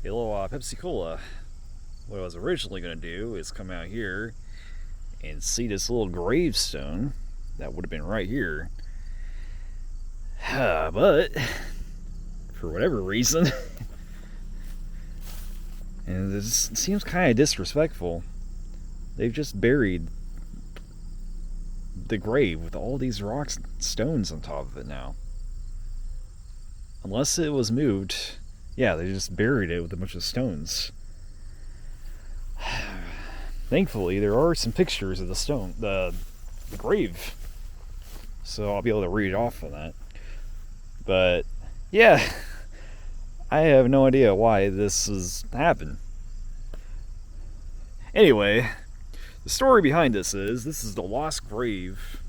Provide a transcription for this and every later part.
a little Pepsi Cola. What I was originally going to do is come out here and see this little gravestone that would have been right here. But, for whatever reason, and this seems kind of disrespectful, they've just buried the grave with all these rocks and stones on top of it now. Unless it was moved, yeah, they just buried it with a bunch of stones. Thankfully, there are some pictures of the grave, so I'll be able to read off of that. But yeah, I have no idea why this has happened. Anyway, the story behind this is the lost grave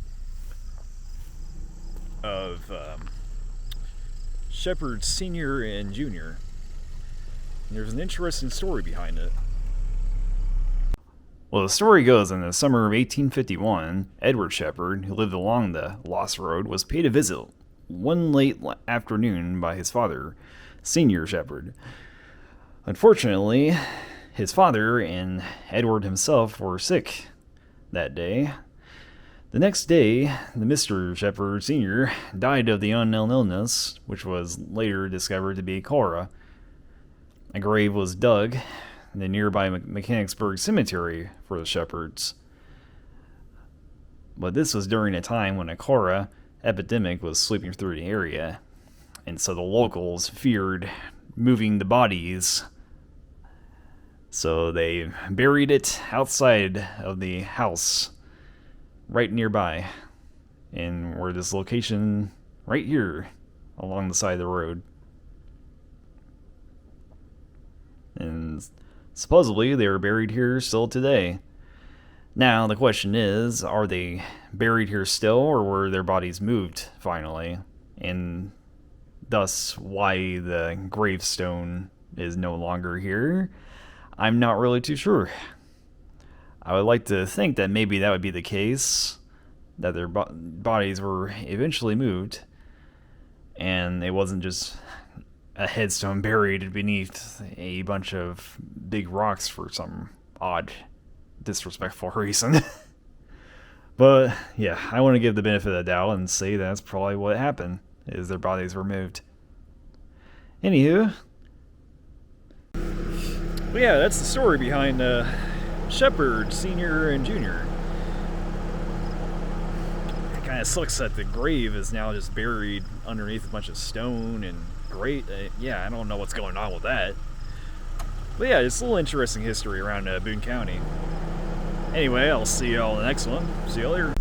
of Shepard Sr. and Jr. And there's an interesting story behind it. Well, the story goes in the summer of 1851, Edward Shepard, who lived along the Lost Road, was paid a visit one late afternoon by his father, Senior Shepard. Unfortunately, his father and Edward himself were sick that day. The next day, the Mr. Shepard Sr. died of the unknown illness, which was later discovered to be cholera. A grave was dug in the nearby Mechanicsburg Cemetery for the Shepards. But this was during a time when a cholera epidemic was sweeping through the area, and so the locals feared moving the bodies. So they buried it outside of the house, right nearby, and where this location right here along the side of the road. And supposedly they are buried here still today. Now the question is, are they buried here still, or were their bodies moved finally? And thus why the gravestone is no longer here? I'm not really too sure. I would like to think that maybe that would be the case, that their bodies were eventually moved, and it wasn't just a headstone buried beneath a bunch of big rocks for some odd, disrespectful reason. But yeah, I want to give the benefit of the doubt and say that's probably what happened, is their bodies were moved. Anywho, but yeah, that's the story behind Shepard Sr. and Jr. It kind of sucks that the grave is now just buried underneath a bunch of stone and yeah, I don't know what's going on with that. But yeah, it's a little interesting history around Boone County. Anyway, I'll see y'all in the next one. See y'all later.